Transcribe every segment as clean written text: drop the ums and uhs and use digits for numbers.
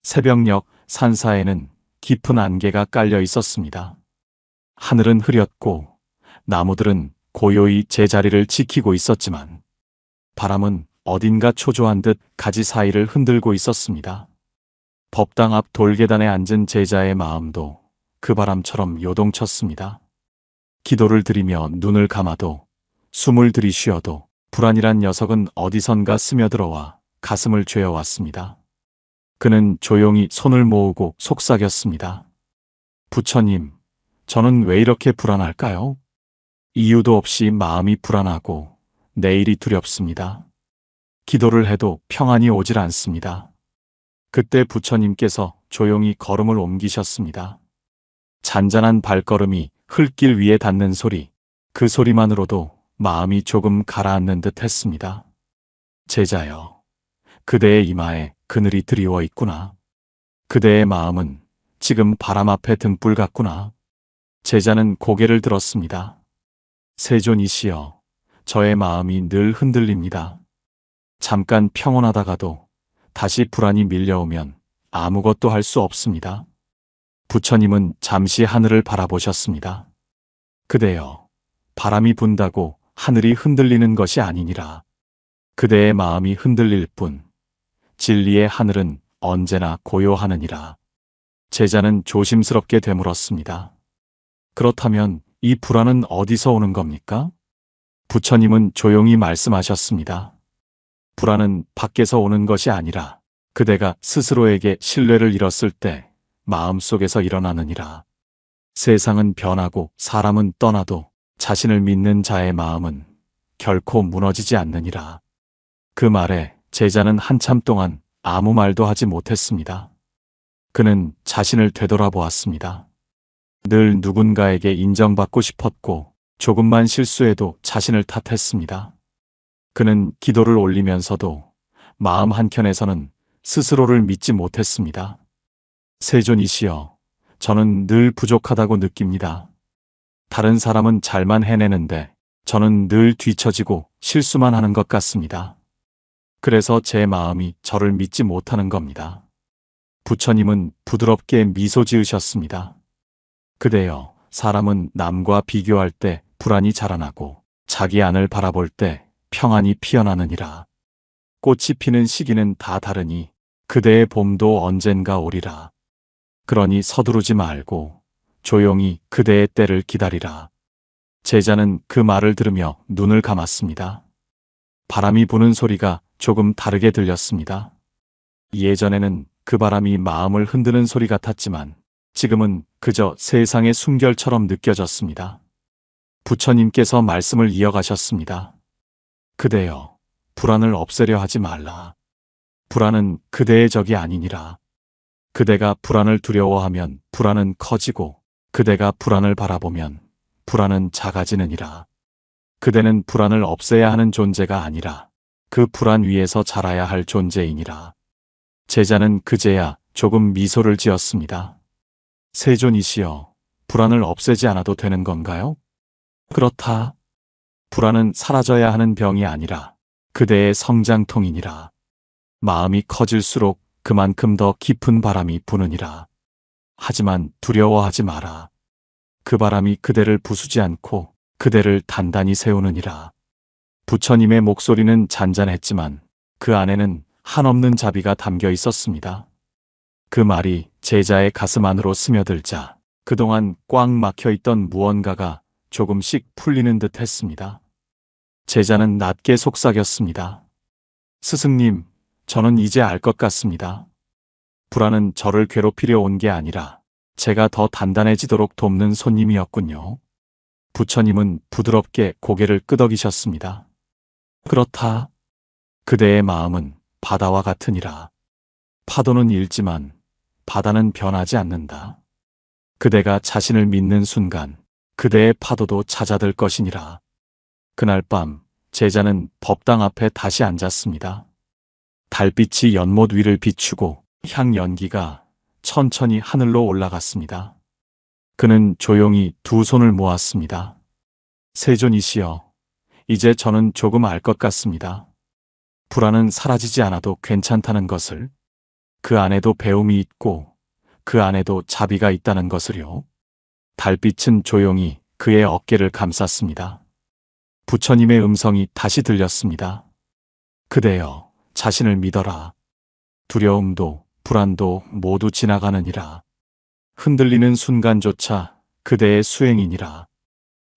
새벽녘 산사에는 깊은 안개가 깔려 있었습니다. 하늘은 흐렸고 나무들은 고요히 제자리를 지키고 있었지만 바람은 어딘가 초조한 듯 가지 사이를 흔들고 있었습니다. 법당 앞 돌계단에 앉은 제자의 마음도 그 바람처럼 요동쳤습니다. 기도를 드리며 눈을 감아도 숨을 들이쉬어도 불안이란 녀석은 어디선가 스며들어와 가슴을 죄어왔습니다. 그는 조용히 손을 모으고 속삭였습니다. 부처님, 저는 왜 이렇게 불안할까요? 이유도 없이 마음이 불안하고 내일이 두렵습니다. 기도를 해도 평안이 오질 않습니다. 그때 부처님께서 조용히 걸음을 옮기셨습니다. 잔잔한 발걸음이 흙길 위에 닿는 소리, 그 소리만으로도 마음이 조금 가라앉는 듯 했습니다. 제자여, 그대의 이마에 그늘이 드리워 있구나. 그대의 마음은 지금 바람 앞에 등불 같구나. 제자는 고개를 들었습니다. 세존이시여, 저의 마음이 늘 흔들립니다. 잠깐 평온하다가도 다시 불안이 밀려오면 아무것도 할 수 없습니다. 부처님은 잠시 하늘을 바라보셨습니다. 그대여, 바람이 분다고 하늘이 흔들리는 것이 아니니라. 그대의 마음이 흔들릴 뿐 진리의 하늘은 언제나 고요하느니라. 제자는 조심스럽게 되물었습니다. 그렇다면 이 불안은 어디서 오는 겁니까? 부처님은 조용히 말씀하셨습니다. 불안은 밖에서 오는 것이 아니라 그대가 스스로에게 신뢰를 잃었을 때 마음속에서 일어나느니라. 세상은 변하고 사람은 떠나도 자신을 믿는 자의 마음은 결코 무너지지 않느니라. 그 말에 제자는 한참 동안 아무 말도 하지 못했습니다. 그는 자신을 되돌아보았습니다. 늘 누군가에게 인정받고 싶었고 조금만 실수해도 자신을 탓했습니다. 그는 기도를 올리면서도 마음 한켠에서는 스스로를 믿지 못했습니다. 세존이시여, 저는 늘 부족하다고 느낍니다. 다른 사람은 잘만 해내는데 저는 늘 뒤처지고 실수만 하는 것 같습니다. 그래서 제 마음이 저를 믿지 못하는 겁니다. 부처님은 부드럽게 미소 지으셨습니다. 그대여, 사람은 남과 비교할 때 불안이 자라나고 자기 안을 바라볼 때 평안이 피어나느니라. 꽃이 피는 시기는 다 다르니 그대의 봄도 언젠가 오리라. 그러니 서두르지 말고 조용히 그대의 때를 기다리라. 제자는 그 말을 들으며 눈을 감았습니다. 바람이 부는 소리가 조금 다르게 들렸습니다. 예전에는 그 바람이 마음을 흔드는 소리 같았지만 지금은 그저 세상의 숨결처럼 느껴졌습니다. 부처님께서 말씀을 이어가셨습니다. 그대여, 불안을 없애려 하지 말라. 불안은 그대의 적이 아니니라. 그대가 불안을 두려워하면 불안은 커지고 그대가 불안을 바라보면 불안은 작아지느니라. 그대는 불안을 없애야 하는 존재가 아니라 그 불안 위에서 자라야 할 존재이니라. 제자는 그제야 조금 미소를 지었습니다. 세존이시여, 불안을 없애지 않아도 되는 건가요? 그렇다. 불안은 사라져야 하는 병이 아니라 그대의 성장통이니라. 마음이 커질수록 그만큼 더 깊은 바람이 부느니라. 하지만 두려워하지 마라. 그 바람이 그대를 부수지 않고 그대를 단단히 세우느니라. 부처님의 목소리는 잔잔했지만 그 안에는 한없는 자비가 담겨 있었습니다. 그 말이 제자의 가슴 안으로 스며들자 그동안 꽉 막혀있던 무언가가 조금씩 풀리는 듯 했습니다. 제자는 낮게 속삭였습니다. 스승님, 저는 이제 알 것 같습니다. 불안은 저를 괴롭히려 온 게 아니라 제가 더 단단해지도록 돕는 손님이었군요. 부처님은 부드럽게 고개를 끄덕이셨습니다. 그렇다. 그대의 마음은 바다와 같으니라. 파도는 일지만 바다는 변하지 않는다. 그대가 자신을 믿는 순간 그대의 파도도 잦아들 것이니라. 그날 밤 제자는 법당 앞에 다시 앉았습니다. 달빛이 연못 위를 비추고 향연기가 천천히 하늘로 올라갔습니다. 그는 조용히 두 손을 모았습니다. 세존이시여, 이제 저는 조금 알 것 같습니다. 불안은 사라지지 않아도 괜찮다는 것을. 그 안에도 배움이 있고 그 안에도 자비가 있다는 것을요. 달빛은 조용히 그의 어깨를 감쌌습니다. 부처님의 음성이 다시 들렸습니다. 그대여, 자신을 믿어라. 두려움도 불안도 모두 지나가느니라. 흔들리는 순간조차 그대의 수행이니라.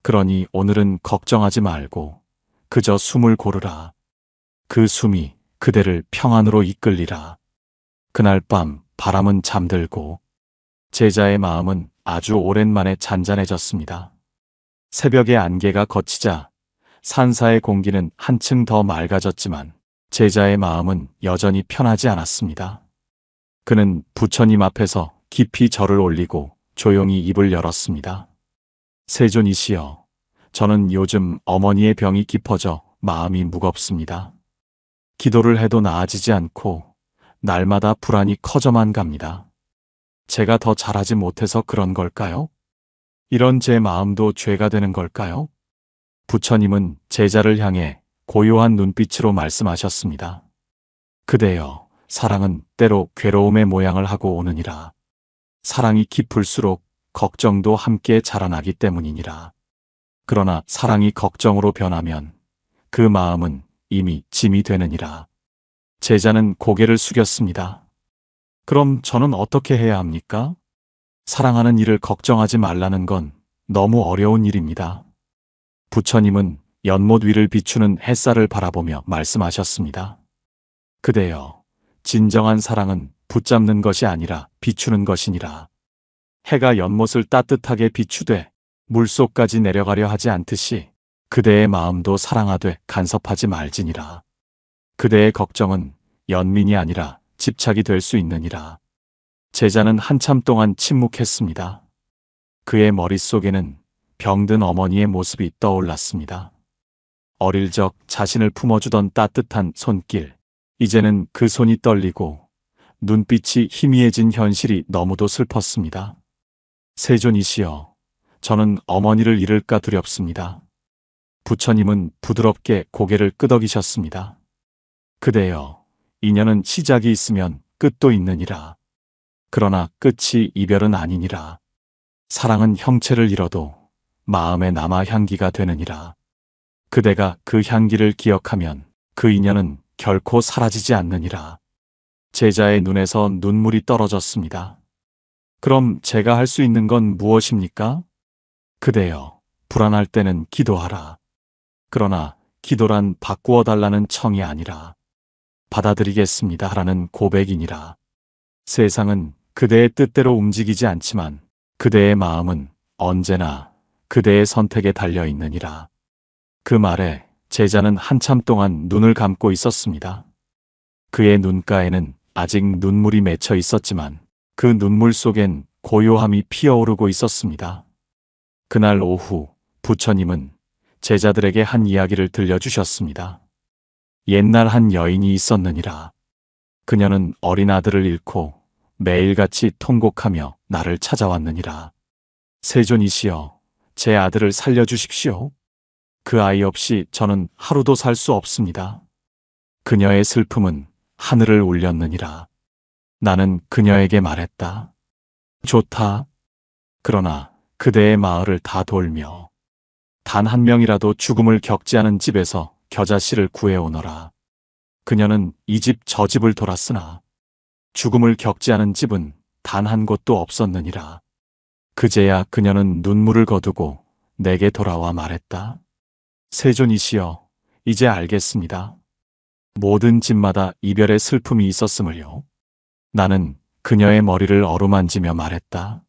그러니 오늘은 걱정하지 말고 그저 숨을 고르라. 그 숨이 그대를 평안으로 이끌리라. 그날 밤 바람은 잠들고 제자의 마음은 아주 오랜만에 잔잔해졌습니다. 새벽의 안개가 걷히자 산사의 공기는 한층 더 맑아졌지만 제자의 마음은 여전히 편하지 않았습니다. 그는 부처님 앞에서 깊이 절을 올리고 조용히 입을 열었습니다. 세존이시여, 저는 요즘 어머니의 병이 깊어져 마음이 무겁습니다. 기도를 해도 나아지지 않고 날마다 불안이 커져만 갑니다. 제가 더 잘하지 못해서 그런 걸까요? 이런 제 마음도 죄가 되는 걸까요? 부처님은 제자를 향해 고요한 눈빛으로 말씀하셨습니다. 그대여, 사랑은 때로 괴로움의 모양을 하고 오느니라. 사랑이 깊을수록 걱정도 함께 자라나기 때문이니라. 그러나 사랑이 걱정으로 변하면 그 마음은 이미 짐이 되느니라. 제자는 고개를 숙였습니다. 그럼 저는 어떻게 해야 합니까? 사랑하는 이를 걱정하지 말라는 건 너무 어려운 일입니다. 부처님은 연못 위를 비추는 햇살을 바라보며 말씀하셨습니다. 그대여, 진정한 사랑은 붙잡는 것이 아니라 비추는 것이니라. 해가 연못을 따뜻하게 비추되 물속까지 내려가려 하지 않듯이 그대의 마음도 사랑하되 간섭하지 말지니라. 그대의 걱정은 연민이 아니라 집착이 될 수 있느니라. 제자는 한참 동안 침묵했습니다. 그의 머릿속에는 병든 어머니의 모습이 떠올랐습니다. 어릴 적 자신을 품어주던 따뜻한 손길, 이제는 그 손이 떨리고 눈빛이 희미해진 현실이 너무도 슬펐습니다. 세존이시여, 저는 어머니를 잃을까 두렵습니다. 부처님은 부드럽게 고개를 끄덕이셨습니다. 그대여, 인연은 시작이 있으면 끝도 있느니라. 그러나 끝이 이별은 아니니라. 사랑은 형체를 잃어도 마음에 남아 향기가 되느니라. 그대가 그 향기를 기억하면 그 인연은 결코 사라지지 않느니라. 제자의 눈에서 눈물이 떨어졌습니다. 그럼 제가 할 수 있는 건 무엇입니까? 그대여, 불안할 때는 기도하라. 그러나 기도란 바꾸어 달라는 청이 아니라 받아들이겠습니다 라는 고백이니라. 세상은 그대의 뜻대로 움직이지 않지만 그대의 마음은 언제나 그대의 선택에 달려 있느니라. 그 말에 제자는 한참 동안 눈을 감고 있었습니다. 그의 눈가에는 아직 눈물이 맺혀 있었지만 그 눈물 속엔 고요함이 피어오르고 있었습니다. 그날 오후 부처님은 제자들에게 한 이야기를 들려주셨습니다. 옛날 한 여인이 있었느니라. 그녀는 어린 아들을 잃고 매일같이 통곡하며 나를 찾아왔느니라. 세존이시여, 제 아들을 살려주십시오. 그 아이 없이 저는 하루도 살 수 없습니다. 그녀의 슬픔은 하늘을 울렸느니라. 나는 그녀에게 말했다. 좋다. 그러나 그대의 마을을 다 돌며 단 한 명이라도 죽음을 겪지 않은 집에서 겨자씨를 구해오너라. 그녀는 이 집 저 집을 돌았으나 죽음을 겪지 않은 집은 단 한 곳도 없었느니라. 그제야 그녀는 눈물을 거두고 내게 돌아와 말했다. 세존이시여, 이제 알겠습니다. 모든 집마다 이별의 슬픔이 있었음을요. 나는 그녀의 머리를 어루만지며 말했다.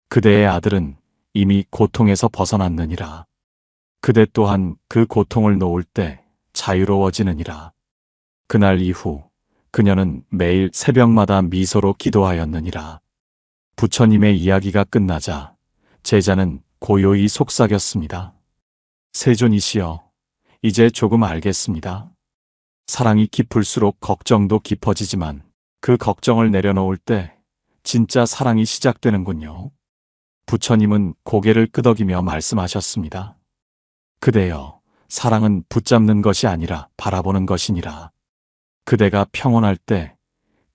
그대의 아들은 이미 고통에서 벗어났느니라. 그대 또한 그 고통을 놓을 때 자유로워지느니라. 그날 이후 그녀는 매일 새벽마다 미소로 기도하였느니라. 부처님의 이야기가 끝나자 제자는 고요히 속삭였습니다. 세존이시여, 이제 조금 알겠습니다. 사랑이 깊을수록 걱정도 깊어지지만 그 걱정을 내려놓을 때 진짜 사랑이 시작되는군요. 부처님은 고개를 끄덕이며 말씀하셨습니다. 그대여, 사랑은 붙잡는 것이 아니라 바라보는 것이니라. 그대가 평온할 때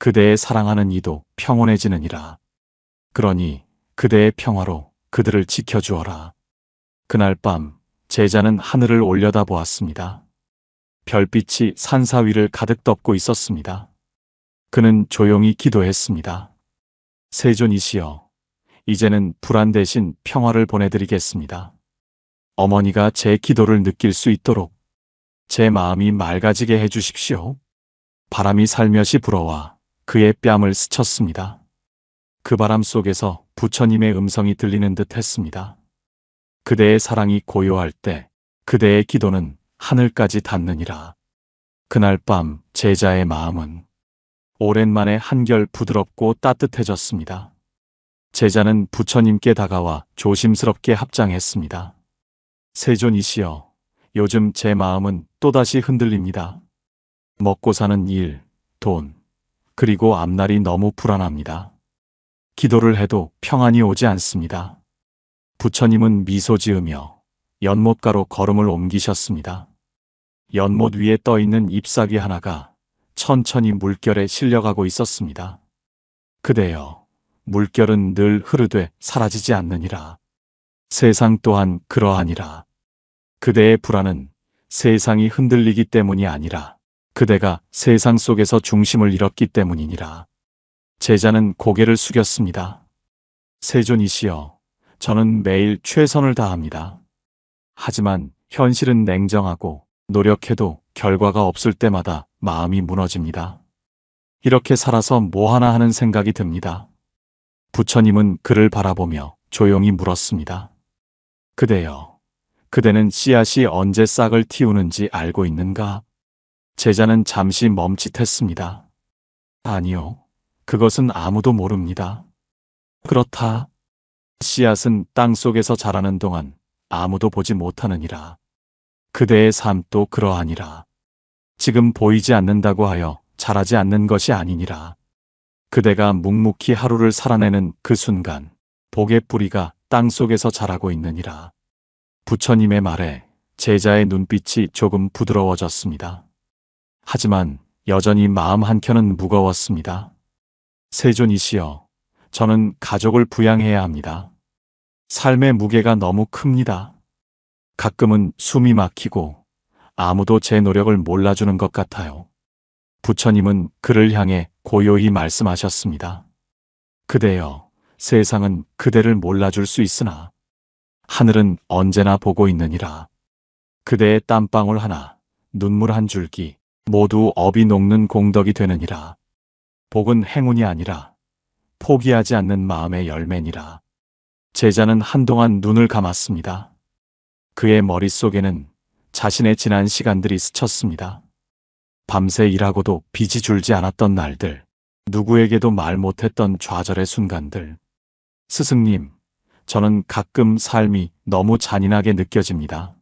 그대의 사랑하는 이도 평온해지느니라. 그러니 그대의 평화로 그들을 지켜주어라. 그날 밤 제자는 하늘을 올려다 보았습니다. 별빛이 산사 위를 가득 덮고 있었습니다. 그는 조용히 기도했습니다. 세존이시여, 이제는 불안 대신 평화를 보내드리겠습니다. 어머니가 제 기도를 느낄 수 있도록 제 마음이 맑아지게 해주십시오. 바람이 살며시 불어와 그의 뺨을 스쳤습니다. 그 바람 속에서 부처님의 음성이 들리는 듯 했습니다. 그대의 사랑이 고요할 때 그대의 기도는 하늘까지 닿느니라. 그날 밤 제자의 마음은 오랜만에 한결 부드럽고 따뜻해졌습니다. 제자는 부처님께 다가와 조심스럽게 합장했습니다. 세존이시여, 요즘 제 마음은 또다시 흔들립니다. 먹고 사는 일, 돈, 그리고 앞날이 너무 불안합니다. 기도를 해도 평안이 오지 않습니다. 부처님은 미소 지으며 연못가로 걸음을 옮기셨습니다. 연못 위에 떠있는 잎사귀 하나가 천천히 물결에 실려가고 있었습니다. 그대여, 물결은 늘 흐르되 사라지지 않느니라. 세상 또한 그러하니라. 그대의 불안은 세상이 흔들리기 때문이 아니라 그대가 세상 속에서 중심을 잃었기 때문이니라. 제자는 고개를 숙였습니다. 세존이시여, 저는 매일 최선을 다합니다. 하지만 현실은 냉정하고 노력해도 결과가 없을 때마다 마음이 무너집니다. 이렇게 살아서 뭐 하나 하는 생각이 듭니다. 부처님은 그를 바라보며 조용히 물었습니다. 그대여, 그대는 씨앗이 언제 싹을 틔우는지 알고 있는가? 제자는 잠시 멈칫했습니다. 아니요, 그것은 아무도 모릅니다. 그렇다. 씨앗은 땅 속에서 자라는 동안 아무도 보지 못하느니라. 그대의 삶도 그러하니라. 지금 보이지 않는다고 하여 자라지 않는 것이 아니니라. 그대가 묵묵히 하루를 살아내는 그 순간 복의 뿌리가 땅 속에서 자라고 있느니라. 부처님의 말에 제자의 눈빛이 조금 부드러워졌습니다. 하지만 여전히 마음 한켠은 무거웠습니다. 세존이시여, 저는 가족을 부양해야 합니다. 삶의 무게가 너무 큽니다. 가끔은 숨이 막히고 아무도 제 노력을 몰라주는 것 같아요. 부처님은 그를 향해 고요히 말씀하셨습니다. 그대여, 세상은 그대를 몰라줄 수 있으나 하늘은 언제나 보고 있느니라. 그대의 땀방울 하나, 눈물 한 줄기 모두 업이 녹는 공덕이 되느니라. 복은 행운이 아니라 포기하지 않는 마음의 열매니라. 제자는 한동안 눈을 감았습니다. 그의 머릿속에는 자신의 지난 시간들이 스쳤습니다. 밤새 일하고도 빚이 줄지 않았던 날들, 누구에게도 말 못했던 좌절의 순간들. 스승님, 저는 가끔 삶이 너무 잔인하게 느껴집니다.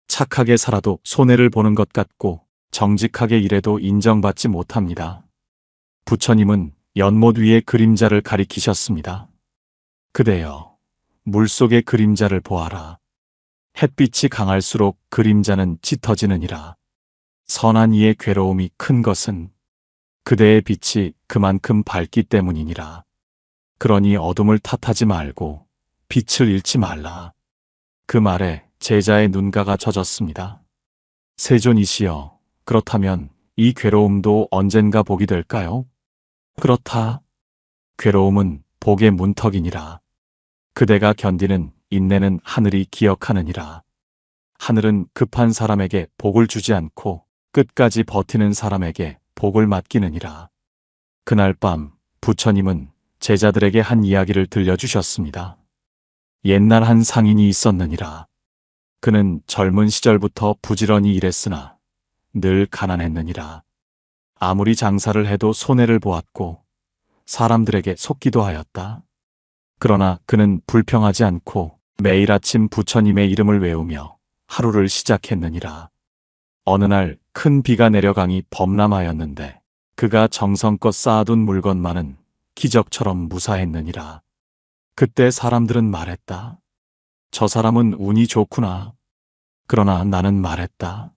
착하게 살아도 손해를 보는 것 같고 정직하게 일해도 인정받지 못합니다. 부처님은 연못 위의 그림자를 가리키셨습니다. 그대여, 물속의 그림자를 보아라. 햇빛이 강할수록 그림자는 짙어지느니라. 선한 이의 괴로움이 큰 것은 그대의 빛이 그만큼 밝기 때문이니라. 그러니 어둠을 탓하지 말고 빛을 잃지 말라. 그 말에 제자의 눈가가 젖었습니다. 세존이시여, 그렇다면 이 괴로움도 언젠가 복이 될까요? 그렇다. 괴로움은 복의 문턱이니라. 그대가 견디는 인내는 하늘이 기억하느니라. 하늘은 급한 사람에게 복을 주지 않고 끝까지 버티는 사람에게 복을 맡기느니라. 그날 밤 부처님은 제자들에게 한 이야기를 들려주셨습니다. 옛날 한 상인이 있었느니라. 그는 젊은 시절부터 부지런히 일했으나 늘 가난했느니라. 아무리 장사를 해도 손해를 보았고 사람들에게 속기도 하였다. 그러나 그는 불평하지 않고 매일 아침 부처님의 이름을 외우며 하루를 시작했느니라. 어느 날 큰 비가 내려가니 범람하였는데 그가 정성껏 쌓아둔 물건만은 기적처럼 무사했느니라. 그때 사람들은 말했다. 저 사람은 운이 좋구나. 그러나 나는 말했다.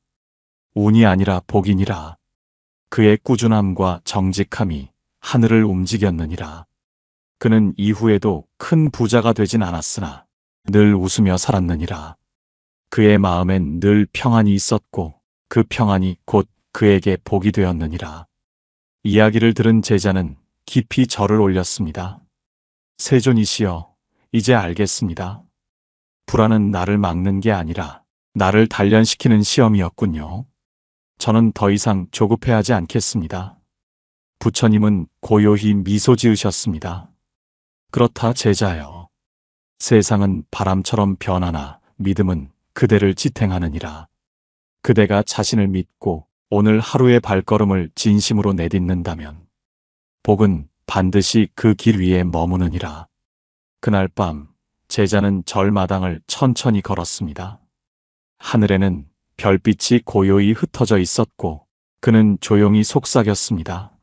운이 아니라 복이니라. 그의 꾸준함과 정직함이 하늘을 움직였느니라. 그는 이후에도 큰 부자가 되진 않았으나 늘 웃으며 살았느니라. 그의 마음엔 늘 평안이 있었고 그 평안이 곧 그에게 복이 되었느니라. 이야기를 들은 제자는 깊이 절을 올렸습니다. 세존이시여, 이제 알겠습니다. 불안은 나를 막는 게 아니라 나를 단련시키는 시험이었군요. 저는 더 이상 조급해하지 않겠습니다. 부처님은 고요히 미소 지으셨습니다. 그렇다 제자여. 세상은 바람처럼 변하나 믿음은 그대를 지탱하느니라. 그대가 자신을 믿고 오늘 하루의 발걸음을 진심으로 내딛는다면 복은 반드시 그 길 위에 머무느니라. 그날 밤 제자는 절마당을 천천히 걸었습니다. 하늘에는 별빛이 고요히 흩어져 있었고 그는 조용히 속삭였습니다.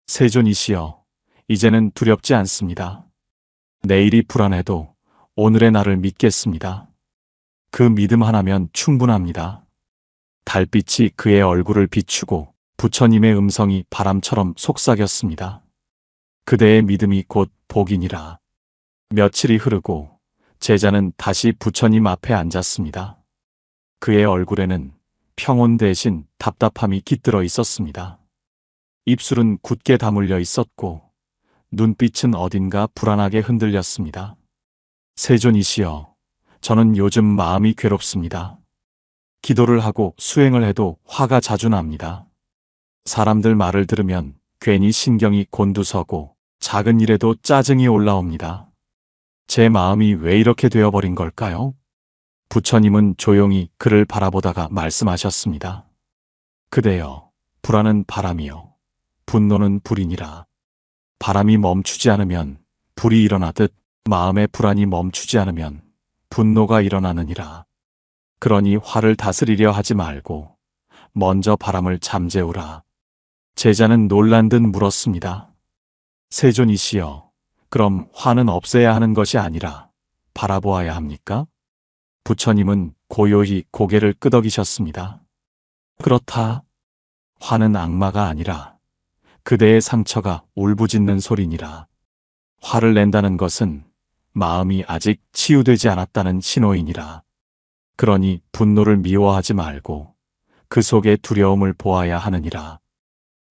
세존이시여, 이제는 두렵지 않습니다. 내일이 불안해도 오늘의 나를 믿겠습니다. 그 믿음 하나면 충분합니다. 달빛이 그의 얼굴을 비추고 부처님의 음성이 바람처럼 속삭였습니다. 그대의 믿음이 곧 복이니라. 며칠이 흐르고 제자는 다시 부처님 앞에 앉았습니다. 그의 얼굴에는 평온 대신 답답함이 깃들어 있었습니다. 입술은 굳게 다물려 있었고 눈빛은 어딘가 불안하게 흔들렸습니다. 세존이시여, 저는 요즘 마음이 괴롭습니다. 기도를 하고 수행을 해도 화가 자주 납니다. 사람들 말을 들으면 괜히 신경이 곤두서고 작은 일에도 짜증이 올라옵니다. 제 마음이 왜 이렇게 되어버린 걸까요? 부처님은 조용히 그를 바라보다가 말씀하셨습니다. 그대여, 불안은 바람이요, 분노는 불이니라. 바람이 멈추지 않으면 불이 일어나듯 마음의 불안이 멈추지 않으면 분노가 일어나느니라. 그러니 화를 다스리려 하지 말고 먼저 바람을 잠재우라. 제자는 놀란 듯 물었습니다. 세존이시여, 그럼 화는 없애야 하는 것이 아니라 바라보아야 합니까? 부처님은 고요히 고개를 끄덕이셨습니다. 그렇다. 화는 악마가 아니라 그대의 상처가 울부짖는 소리니라. 화를 낸다는 것은 마음이 아직 치유되지 않았다는 신호이니라. 그러니 분노를 미워하지 말고 그 속에 두려움을 보아야 하느니라.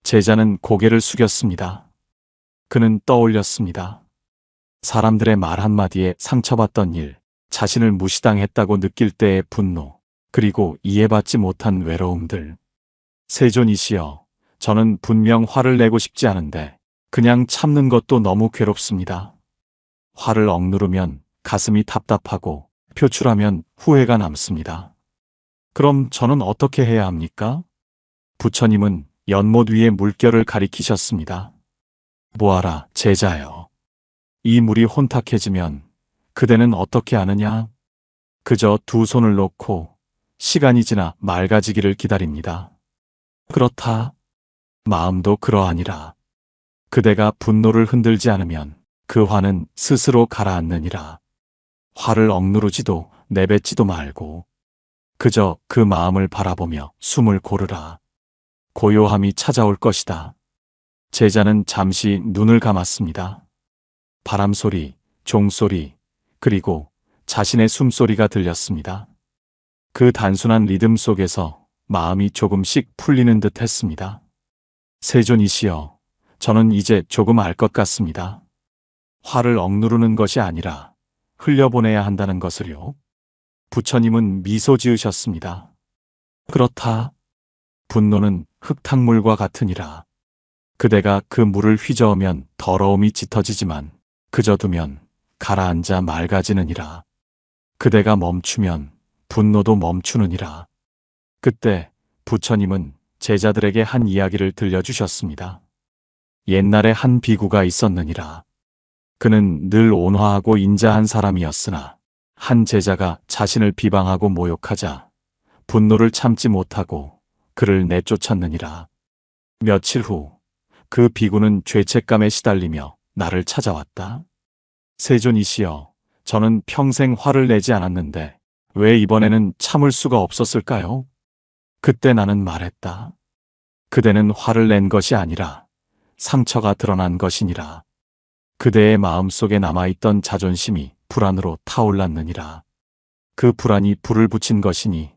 제자는 고개를 숙였습니다. 그는 떠올렸습니다. 사람들의 말 한마디에 상처받던 일, 자신을 무시당했다고 느낄 때의 분노, 그리고 이해받지 못한 외로움들. 세존이시여, 저는 분명 화를 내고 싶지 않은데 그냥 참는 것도 너무 괴롭습니다. 화를 억누르면 가슴이 답답하고 표출하면 후회가 남습니다. 그럼 저는 어떻게 해야 합니까? 부처님은 연못 위에 물결을 가리키셨습니다. 보아라, 제자여. 이 물이 혼탁해지면 그대는 어떻게 하느냐? 그저 두 손을 놓고 시간이 지나 맑아지기를 기다립니다. 그렇다. 마음도 그러하니라. 그대가 분노를 흔들지 않으면 그 화는 스스로 가라앉느니라. 화를 억누르지도 내뱉지도 말고 그저 그 마음을 바라보며 숨을 고르라. 고요함이 찾아올 것이다. 제자는 잠시 눈을 감았습니다. 바람소리, 종소리, 그리고 자신의 숨소리가 들렸습니다. 그 단순한 리듬 속에서 마음이 조금씩 풀리는 듯 했습니다. 세존이시여, 저는 이제 조금 알 것 같습니다. 화를 억누르는 것이 아니라 흘려보내야 한다는 것을요. 부처님은 미소 지으셨습니다. 그렇다. 분노는 흙탕물과 같으니라. 그대가 그 물을 휘저으면 더러움이 짙어지지만 그저 두면 가라앉아 맑아지느니라. 그대가 멈추면 분노도 멈추느니라. 그때 부처님은 제자들에게 한 이야기를 들려주셨습니다. 옛날에 한 비구가 있었느니라. 그는 늘 온화하고 인자한 사람이었으나 한 제자가 자신을 비방하고 모욕하자 분노를 참지 못하고 그를 내쫓았느니라. 며칠 후 그 비구는 죄책감에 시달리며 나를 찾아왔다. 세존이시여, 저는 평생 화를 내지 않았는데 왜 이번에는 참을 수가 없었을까요? 그때 나는 말했다. 그대는 화를 낸 것이 아니라 상처가 드러난 것이니라. 그대의 마음속에 남아있던 자존심이 불안으로 타올랐느니라. 그 불안이 불을 붙인 것이니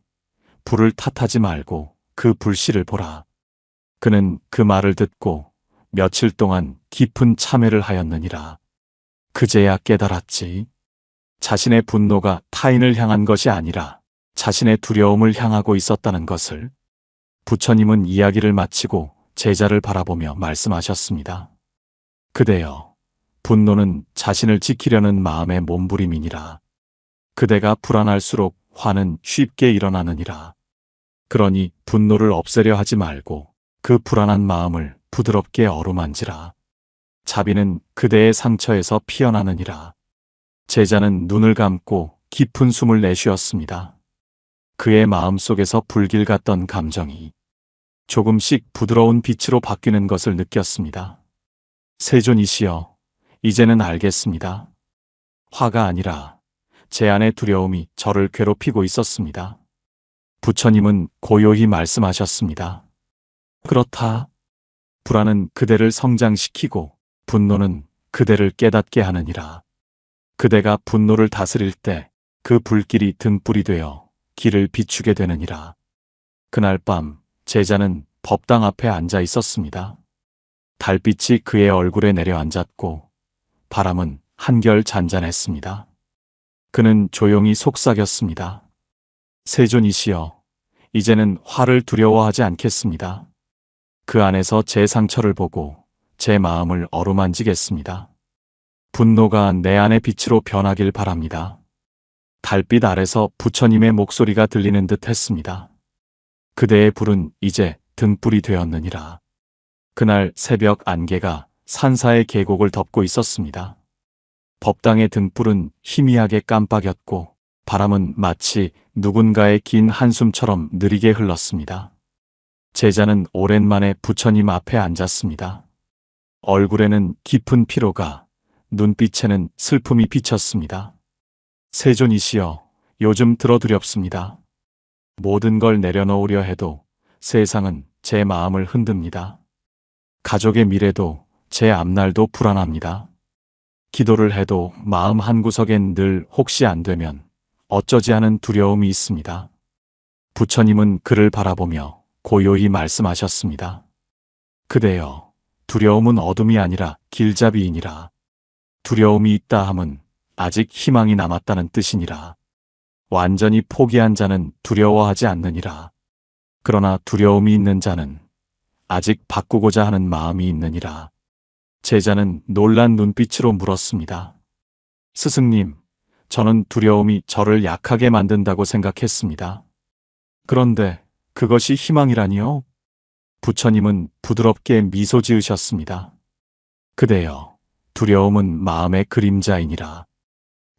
불을 탓하지 말고 그 불씨를 보라. 그는 그 말을 듣고 며칠 동안 깊은 참회를 하였느니라. 그제야 깨달았지. 자신의 분노가 타인을 향한 것이 아니라 자신의 두려움을 향하고 있었다는 것을. 부처님은 이야기를 마치고 제자를 바라보며 말씀하셨습니다. 그대여, 분노는 자신을 지키려는 마음의 몸부림이니라. 그대가 불안할수록 화는 쉽게 일어나느니라. 그러니 분노를 없애려 하지 말고 그 불안한 마음을 부드럽게 어루만지라. 자비는 그대의 상처에서 피어나느니라. 제자는 눈을 감고 깊은 숨을 내쉬었습니다. 그의 마음속에서 불길 같던 감정이 조금씩 부드러운 빛으로 바뀌는 것을 느꼈습니다. 세존이시여, 이제는 알겠습니다. 화가 아니라 제 안의 두려움이 저를 괴롭히고 있었습니다. 부처님은 고요히 말씀하셨습니다. 그렇다. 불안은 그대를 성장시키고 분노는 그대를 깨닫게 하느니라. 그대가 분노를 다스릴 때 그 불길이 등불이 되어 길을 비추게 되느니라. 그날 밤 제자는 법당 앞에 앉아 있었습니다. 달빛이 그의 얼굴에 내려앉았고 바람은 한결 잔잔했습니다. 그는 조용히 속삭였습니다. 세존이시여, 이제는 화를 두려워하지 않겠습니다. 그 안에서 제 상처를 보고 제 마음을 어루만지겠습니다. 분노가 내 안의 빛으로 변하길 바랍니다. 달빛 아래서 부처님의 목소리가 들리는 듯 했습니다. 그대의 불은 이제 등불이 되었느니라. 그날 새벽 안개가 산사의 계곡을 덮고 있었습니다. 법당의 등불은 희미하게 깜빡였고 바람은 마치 누군가의 긴 한숨처럼 느리게 흘렀습니다. 제자는 오랜만에 부처님 앞에 앉았습니다. 얼굴에는 깊은 피로가, 눈빛에는 슬픔이 비쳤습니다. 세존이시여, 요즘 들어두렵습니다. 모든 걸 내려놓으려 해도 세상은 제 마음을 흔듭니다. 가족의 미래도 제 앞날도 불안합니다. 기도를 해도 마음 한구석엔 늘 혹시 안 되면 어쩌지 하는 두려움이 있습니다. 부처님은 그를 바라보며 고요히 말씀하셨습니다. 그대여, 두려움은 어둠이 아니라 길잡이이니라. 두려움이 있다 함은 아직 희망이 남았다는 뜻이니라. 완전히 포기한 자는 두려워하지 않느니라. 그러나 두려움이 있는 자는 아직 바꾸고자 하는 마음이 있느니라. 제자는 놀란 눈빛으로 물었습니다. 스승님, 저는 두려움이 저를 약하게 만든다고 생각했습니다. 그런데 그것이 희망이라니요? 부처님은 부드럽게 미소 지으셨습니다. 그대여, 두려움은 마음의 그림자이니라.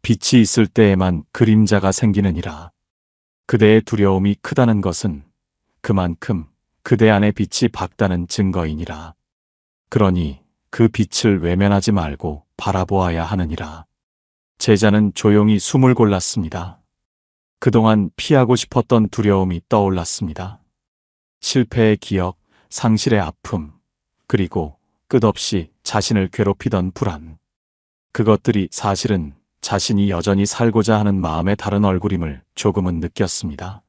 빛이 있을 때에만 그림자가 생기느니라. 그대의 두려움이 크다는 것은 그만큼 그대 안의 빛이 밝다는 증거이니라. 그러니 그 빛을 외면하지 말고 바라보아야 하느니라. 제자는 조용히 숨을 골랐습니다. 그동안 피하고 싶었던 두려움이 떠올랐습니다. 실패의 기억, 상실의 아픔, 그리고 끝없이 자신을 괴롭히던 불안. 그것들이 사실은 자신이 여전히 살고자 하는 마음의 다른 얼굴임을 조금은 느꼈습니다.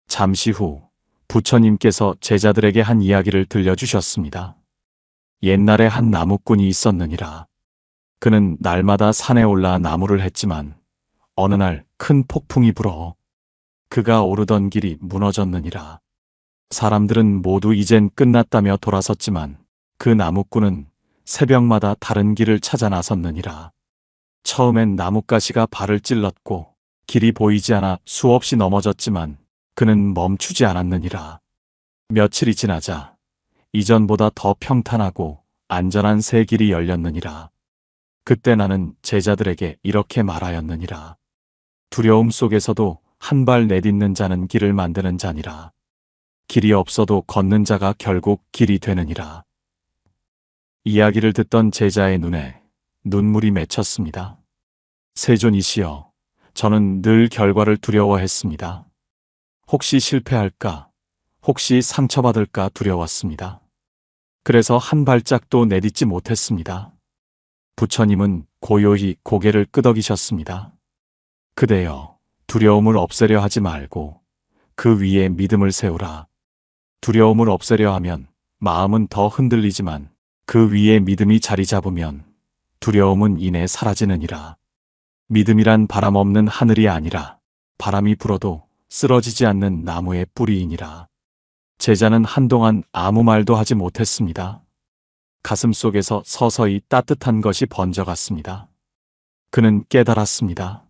잠시 후 부처님께서 제자들에게 한 이야기를 들려주셨습니다. 옛날에 한 나무꾼이 있었느니라. 그는 날마다 산에 올라 나무를 했지만 어느 날 큰 폭풍이 불어 그가 오르던 길이 무너졌느니라. 사람들은 모두 이젠 끝났다며 돌아섰지만 그 나무꾼은 새벽마다 다른 길을 찾아 나섰느니라. 처음엔 나뭇가시가 발을 찔렀고 길이 보이지 않아 수없이 넘어졌지만 그는 멈추지 않았느니라. 며칠이 지나자 이전보다 더 평탄하고 안전한 새 길이 열렸느니라. 그때 나는 제자들에게 이렇게 말하였느니라. 두려움 속에서도 한 발 내딛는 자는 길을 만드는 자니라. 길이 없어도 걷는 자가 결국 길이 되느니라. 이야기를 듣던 제자의 눈에 눈물이 맺혔습니다. 세존이시여, 저는 늘 결과를 두려워했습니다. 혹시 실패할까, 혹시 상처받을까 두려웠습니다. 그래서 한 발짝도 내딛지 못했습니다. 부처님은 고요히 고개를 끄덕이셨습니다. 그대여, 두려움을 없애려 하지 말고 그 위에 믿음을 세우라. 두려움을 없애려 하면 마음은 더 흔들리지만 그 위에 믿음이 자리 잡으면 두려움은 이내 사라지느니라. 믿음이란 바람 없는 하늘이 아니라 바람이 불어도 쓰러지지 않는 나무의 뿌리이니라. 제자는 한동안 아무 말도 하지 못했습니다. 가슴 속에서 서서히 따뜻한 것이 번져갔습니다. 그는 깨달았습니다.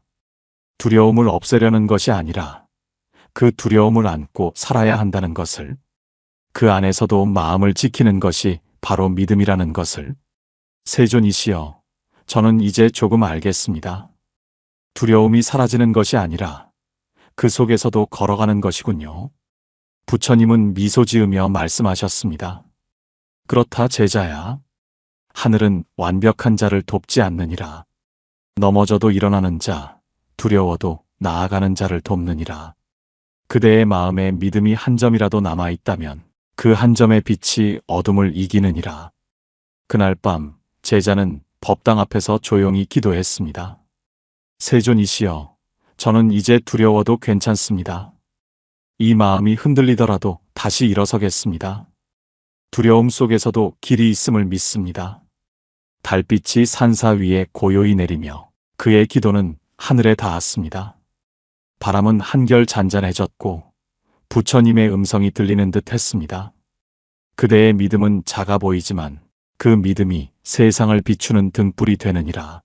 두려움을 없애려는 것이 아니라 그 두려움을 안고 살아야 한다는 것을, 그 안에서도 마음을 지키는 것이 바로 믿음이라는 것을. 세존이시여, 저는 이제 조금 알겠습니다. 두려움이 사라지는 것이 아니라 그 속에서도 걸어가는 것이군요. 부처님은 미소 지으며 말씀하셨습니다. 그렇다 제자야. 하늘은 완벽한 자를 돕지 않느니라. 넘어져도 일어나는 자, 두려워도 나아가는 자를 돕느니라. 그대의 마음에 믿음이 한 점이라도 남아있다면 그 한 점의 빛이 어둠을 이기느니라. 그날 밤 제자는 법당 앞에서 조용히 기도했습니다. 세존이시여, 저는 이제 두려워도 괜찮습니다. 이 마음이 흔들리더라도 다시 일어서겠습니다. 두려움 속에서도 길이 있음을 믿습니다. 달빛이 산사 위에 고요히 내리며 그의 기도는 하늘에 닿았습니다. 바람은 한결 잔잔해졌고 부처님의 음성이 들리는 듯 했습니다. 그대의 믿음은 작아 보이지만 그 믿음이 세상을 비추는 등불이 되느니라.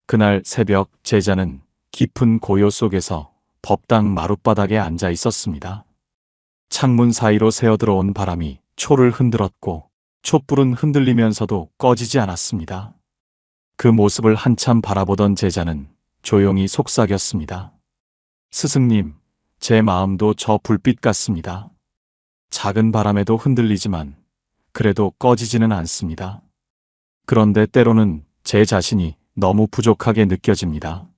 그날 새벽 제자는 깊은 고요 속에서 법당 마룻바닥에 앉아 있었습니다. 창문 사이로 새어들어온 바람이 초를 흔들었고 촛불은 흔들리면서도 꺼지지 않았습니다. 그 모습을 한참 바라보던 제자는 조용히 속삭였습니다. 스승님, 제 마음도 저 불빛 같습니다. 작은 바람에도 흔들리지만 그래도 꺼지지는 않습니다. 그런데 때로는 제 자신이 너무 부족하게 느껴집니다.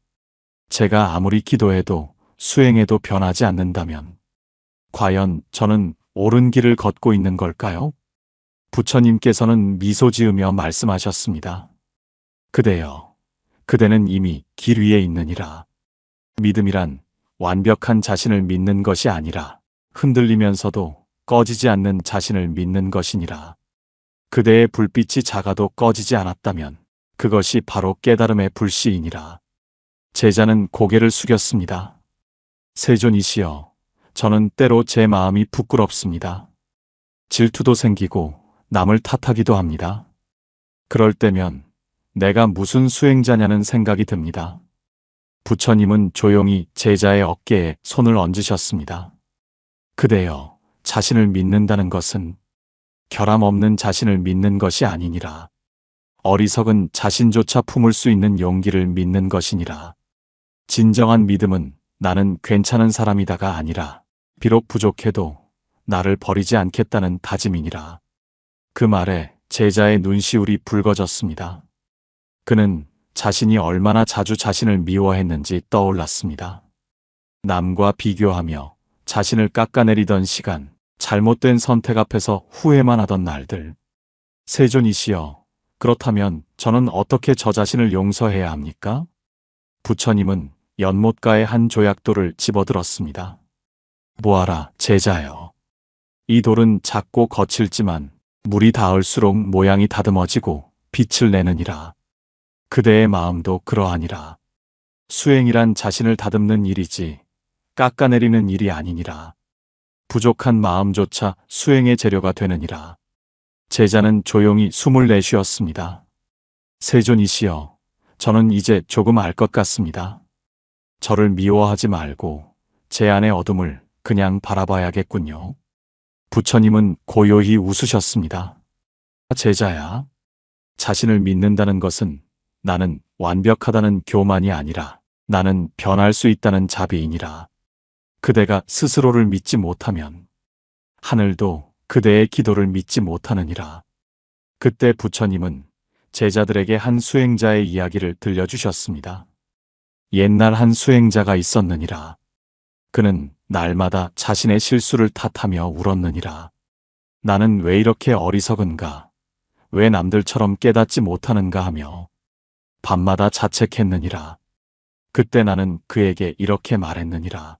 제가 아무리 기도해도 수행해도 변하지 않는다면 과연 저는 옳은 길을 걷고 있는 걸까요? 부처님께서는 미소 지으며 말씀하셨습니다. 그대여, 그대는 이미 길 위에 있느니라. 믿음이란 완벽한 자신을 믿는 것이 아니라 흔들리면서도 꺼지지 않는 자신을 믿는 것이니라. 그대의 불빛이 작아도 꺼지지 않았다면 그것이 바로 깨달음의 불씨이니라. 제자는 고개를 숙였습니다. 세존이시여, 저는 때로 제 마음이 부끄럽습니다. 질투도 생기고 남을 탓하기도 합니다. 그럴 때면 내가 무슨 수행자냐는 생각이 듭니다. 부처님은 조용히 제자의 어깨에 손을 얹으셨습니다. 그대여, 자신을 믿는다는 것은 결함 없는 자신을 믿는 것이 아니니라. 어리석은 자신조차 품을 수 있는 용기를 믿는 것이니라. 진정한 믿음은 나는 괜찮은 사람이다가 아니라 비록 부족해도 나를 버리지 않겠다는 다짐이니라. 그 말에 제자의 눈시울이 붉어졌습니다. 그는 자신이 얼마나 자주 자신을 미워했는지 떠올랐습니다. 남과 비교하며 자신을 깎아내리던 시간, 잘못된 선택 앞에서 후회만 하던 날들. 세존이시여, 그렇다면 저는 어떻게 저 자신을 용서해야 합니까? 부처님은 연못가의 한 조약돌을 집어들었습니다. 보아라, 제자여. 이 돌은 작고 거칠지만 물이 닿을수록 모양이 다듬어지고 빛을 내느니라. 그대의 마음도 그러하니라. 수행이란 자신을 다듬는 일이지 깎아내리는 일이 아니니라. 부족한 마음조차 수행의 재료가 되느니라. 제자는 조용히 숨을 내쉬었습니다. 세존이시여, 저는 이제 조금 알 것 같습니다. 저를 미워하지 말고 제 안의 어둠을 그냥 바라봐야겠군요. 부처님은 고요히 웃으셨습니다. 제자야, 자신을 믿는다는 것은 나는 완벽하다는 교만이 아니라 나는 변할 수 있다는 자비이니라. 그대가 스스로를 믿지 못하면 하늘도 그대의 기도를 믿지 못하느니라. 그때 부처님은 제자들에게 한 수행자의 이야기를 들려주셨습니다. 옛날 한 수행자가 있었느니라. 그는 날마다 자신의 실수를 탓하며 울었느니라. 나는 왜 이렇게 어리석은가? 왜 남들처럼 깨닫지 못하는가 하며 밤마다 자책했느니라. 그때 나는 그에게 이렇게 말했느니라.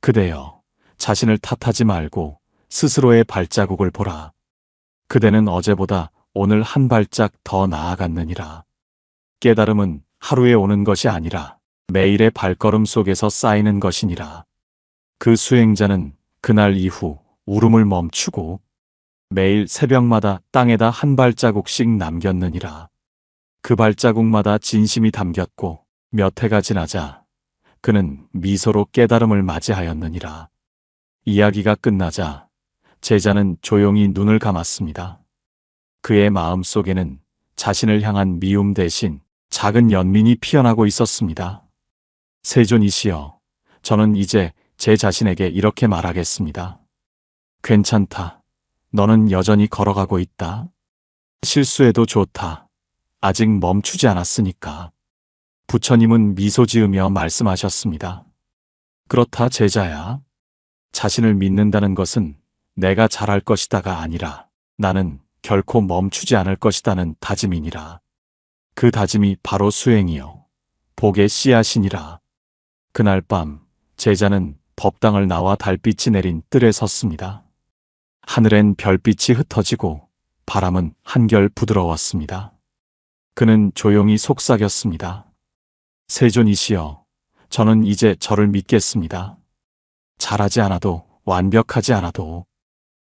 그대여, 자신을 탓하지 말고 스스로의 발자국을 보라. 그대는 어제보다 오늘 한 발짝 더 나아갔느니라. 깨달음은 하루에 오는 것이 아니라 매일의 발걸음 속에서 쌓이는 것이니라. 그 수행자는 그날 이후 울음을 멈추고 매일 새벽마다 땅에다 한 발자국씩 남겼느니라. 그 발자국마다 진심이 담겼고 몇 해가 지나자 그는 미소로 깨달음을 맞이하였느니라. 이야기가 끝나자 제자는 조용히 눈을 감았습니다. 그의 마음 속에는 자신을 향한 미움 대신 작은 연민이 피어나고 있었습니다. 세존이시여, 저는 이제 제 자신에게 이렇게 말하겠습니다. 괜찮다. 너는 여전히 걸어가고 있다. 실수해도 좋다. 아직 멈추지 않았으니까. 부처님은 미소 지으며 말씀하셨습니다. 그렇다 제자야. 자신을 믿는다는 것은 내가 잘할 것이다가 아니라 나는 결코 멈추지 않을 것이다는 다짐이니라. 그 다짐이 바로 수행이요 복의 씨앗이니라. 그날 밤 제자는 법당을 나와 달빛이 내린 뜰에 섰습니다. 하늘엔 별빛이 흩어지고 바람은 한결 부드러웠습니다. 그는 조용히 속삭였습니다. 세존이시여, 저는 이제 저를 믿겠습니다. 잘하지 않아도 완벽하지 않아도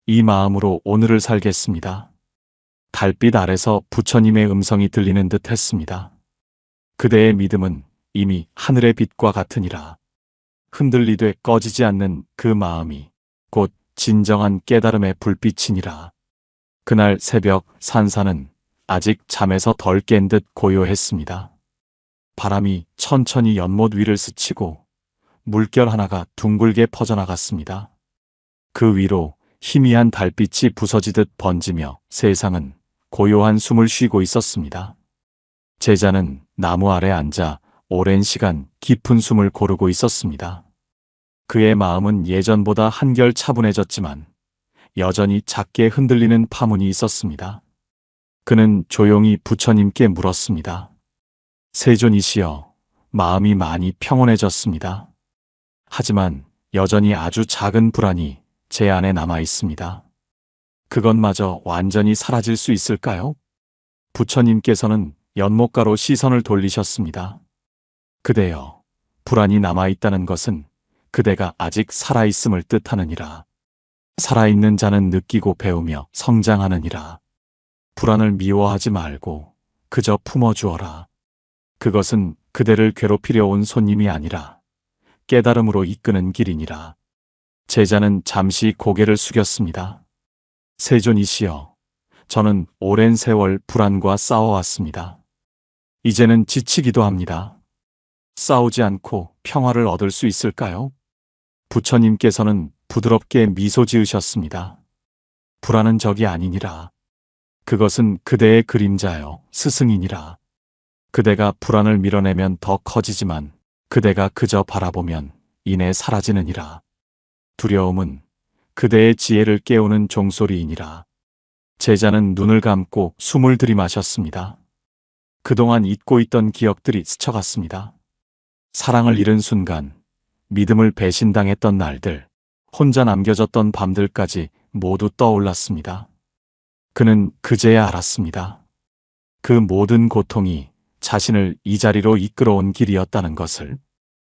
이 마음으로 오늘을 살겠습니다. 달빛 아래서 부처님의 음성이 들리는 듯 했습니다. 그대의 믿음은 이미 하늘의 빛과 같으니라. 흔들리되 꺼지지 않는 그 마음이 곧 진정한 깨달음의 불빛이니라. 그날 새벽 산사는 아직 잠에서 덜 깬 듯 고요했습니다. 바람이 천천히 연못 위를 스치고 물결 하나가 둥글게 퍼져나갔습니다. 그 위로 희미한 달빛이 부서지듯 번지며 세상은 고요한 숨을 쉬고 있었습니다. 제자는 나무 아래 앉아 오랜 시간 깊은 숨을 고르고 있었습니다. 그의 마음은 예전보다 한결 차분해졌지만 여전히 작게 흔들리는 파문이 있었습니다. 그는 조용히 부처님께 물었습니다. 세존이시여, 마음이 많이 평온해졌습니다. 하지만 여전히 아주 작은 불안이 제 안에 남아 있습니다. 그것마저 완전히 사라질 수 있을까요? 부처님께서는 연못가로 시선을 돌리셨습니다. 그대여, 불안이 남아있다는 것은 그대가 아직 살아있음을 뜻하느니라. 살아있는 자는 느끼고 배우며 성장하느니라. 불안을 미워하지 말고 그저 품어주어라. 그것은 그대를 괴롭히려 온 손님이 아니라 깨달음으로 이끄는 길이니라. 제자는 잠시 고개를 숙였습니다. 세존이시여, 저는 오랜 세월 불안과 싸워왔습니다. 이제는 지치기도 합니다. 싸우지 않고 평화를 얻을 수 있을까요? 부처님께서는 부드럽게 미소 지으셨습니다. 불안은 적이 아니니라. 그것은 그대의 그림자요, 스승이니라. 그대가 불안을 밀어내면 더 커지지만 그대가 그저 바라보면 이내 사라지느니라. 두려움은 그대의 지혜를 깨우는 종소리이니라. 제자는 눈을 감고 숨을 들이마셨습니다. 그동안 잊고 있던 기억들이 스쳐갔습니다. 사랑을 잃은 순간, 믿음을 배신당했던 날들, 혼자 남겨졌던 밤들까지 모두 떠올랐습니다. 그는 그제야 알았습니다. 그 모든 고통이 자신을 이 자리로 이끌어온 길이었다는 것을.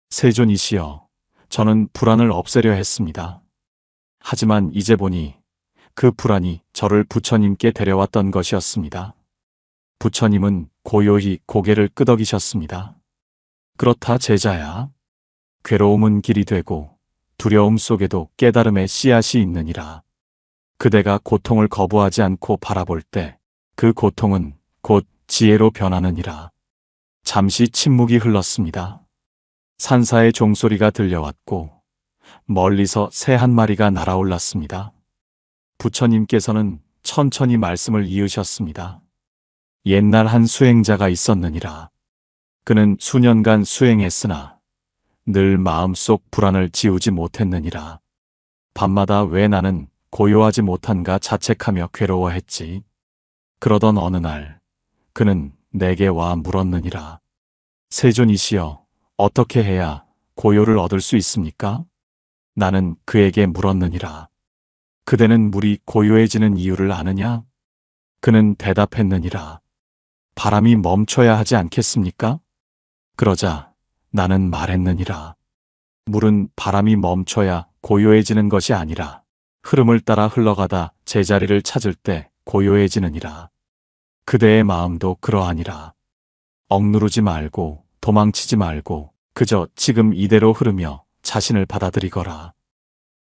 세존이시여, 저는 불안을 없애려 했습니다. 하지만 이제 보니 그 불안이 저를 부처님께 데려왔던 것이었습니다. 부처님은 고요히 고개를 끄덕이셨습니다. 그렇다 제자야. 괴로움은 길이 되고 두려움 속에도 깨달음의 씨앗이 있느니라. 그대가 고통을 거부하지 않고 바라볼 때 그 고통은 곧 지혜로 변하느니라. 잠시 침묵이 흘렀습니다. 산사의 종소리가 들려왔고 멀리서 새 한 마리가 날아올랐습니다. 부처님께서는 천천히 말씀을 이으셨습니다. 옛날 한 수행자가 있었느니라. 그는 수년간 수행했으나 늘 마음속 불안을 지우지 못했느니라. 밤마다 왜 나는 고요하지 못한가 자책하며 괴로워했지. 그러던 어느 날 그는 내게 와 물었느니라. 세존이시여, 어떻게 해야 고요를 얻을 수 있습니까? 나는 그에게 물었느니라. 그대는 물이 고요해지는 이유를 아느냐? 그는 대답했느니라. 바람이 멈춰야 하지 않겠습니까? 그러자 나는 말했느니라. 물은 바람이 멈춰야 고요해지는 것이 아니라 흐름을 따라 흘러가다 제자리를 찾을 때 고요해지느니라. 그대의 마음도 그러하니라. 억누르지 말고 도망치지 말고 그저 지금 이대로 흐르며 자신을 받아들이거라.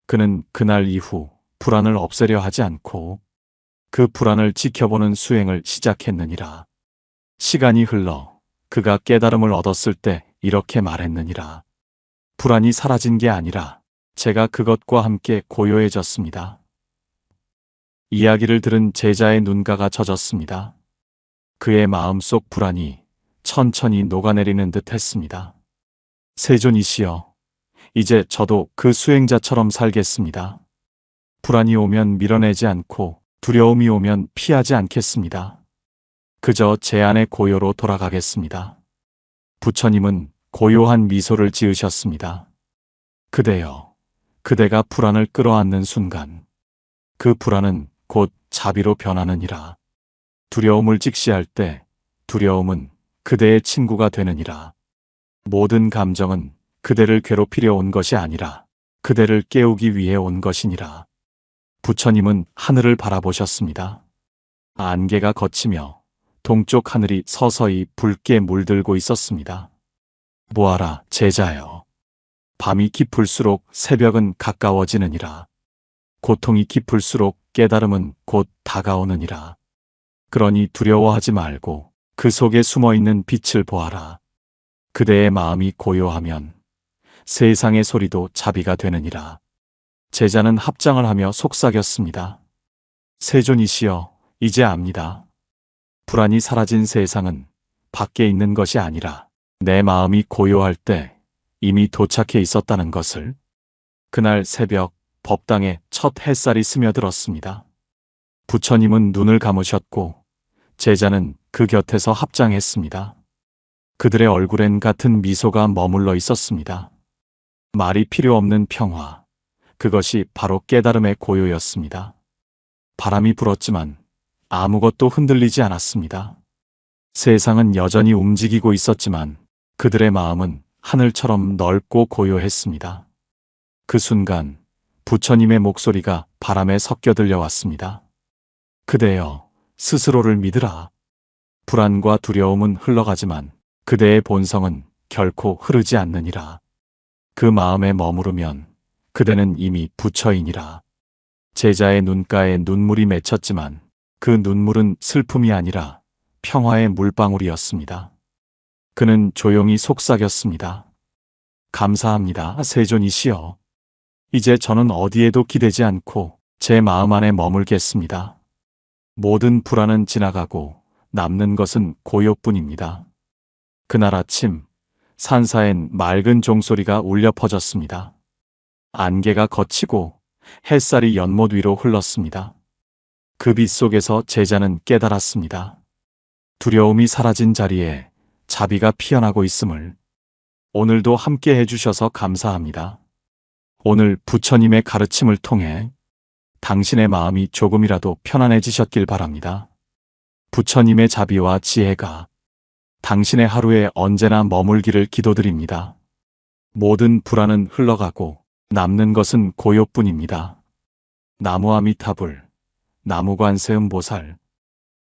그는 그날 이후 불안을 없애려 하지 않고 그 불안을 지켜보는 수행을 시작했느니라. 시간이 흘러 그가 깨달음을 얻었을 때 이렇게 말했느니라. 불안이 사라진 게 아니라 제가 그것과 함께 고요해졌습니다. 이야기를 들은 제자의 눈가가 젖었습니다. 그의 마음속 불안이 천천히 녹아내리는 듯 했습니다. 세존이시여, 이제 저도 그 수행자처럼 살겠습니다. 불안이 오면 밀어내지 않고 두려움이 오면 피하지 않겠습니다. 그저 제 안의 고요로 돌아가겠습니다. 부처님은 고요한 미소를 지으셨습니다. 그대여, 그대가 불안을 끌어안는 순간 그 불안은 곧 자비로 변하느니라. 두려움을 직시할 때 두려움은 그대의 친구가 되느니라. 모든 감정은 그대를 괴롭히려 온 것이 아니라 그대를 깨우기 위해 온 것이니라. 부처님은 하늘을 바라보셨습니다. 안개가 걷히며 동쪽 하늘이 서서히 붉게 물들고 있었습니다. 보아라, 제자여. 밤이 깊을수록 새벽은 가까워지느니라. 고통이 깊을수록 깨달음은 곧 다가오느니라. 그러니 두려워하지 말고 그 속에 숨어있는 빛을 보아라. 그대의 마음이 고요하면 세상의 소리도 자비가 되느니라. 제자는 합장을 하며 속삭였습니다. 세존이시여, 이제 압니다. 불안이 사라진 세상은 밖에 있는 것이 아니라 내 마음이 고요할 때 이미 도착해 있었다는 것을. 그날 새벽 법당에 첫 햇살이 스며들었습니다. 부처님은 눈을 감으셨고 제자는 그 곁에서 합장했습니다. 그들의 얼굴엔 같은 미소가 머물러 있었습니다. 말이 필요 없는 평화, 그것이 바로 깨달음의 고요였습니다. 바람이 불었지만 아무것도 흔들리지 않았습니다. 세상은 여전히 움직이고 있었지만 그들의 마음은 하늘처럼 넓고 고요했습니다. 그 순간 부처님의 목소리가 바람에 섞여 들려왔습니다. 그대여, 스스로를 믿으라. 불안과 두려움은 흘러가지만 그대의 본성은 결코 흐르지 않느니라. 그 마음에 머무르면 그대는 이미 부처이니라. 제자의 눈가에 눈물이 맺혔지만 그 눈물은 슬픔이 아니라 평화의 물방울이었습니다. 그는 조용히 속삭였습니다. 감사합니다, 세존이시여. 이제 저는 어디에도 기대지 않고 제 마음 안에 머물겠습니다. 모든 불안은 지나가고 남는 것은 고요뿐입니다. 그날 아침 산사엔 맑은 종소리가 울려 퍼졌습니다. 안개가 걷히고 햇살이 연못 위로 흘렀습니다. 그 빛 속에서 제자는 깨달았습니다. 두려움이 사라진 자리에 자비가 피어나고 있음을. 오늘도 함께 해주셔서 감사합니다. 오늘 부처님의 가르침을 통해 당신의 마음이 조금이라도 편안해지셨길 바랍니다. 부처님의 자비와 지혜가 당신의 하루에 언제나 머물기를 기도드립니다. 모든 불안은 흘러가고 남는 것은 고요뿐입니다. 나무 아미타불, 나무관세음보살.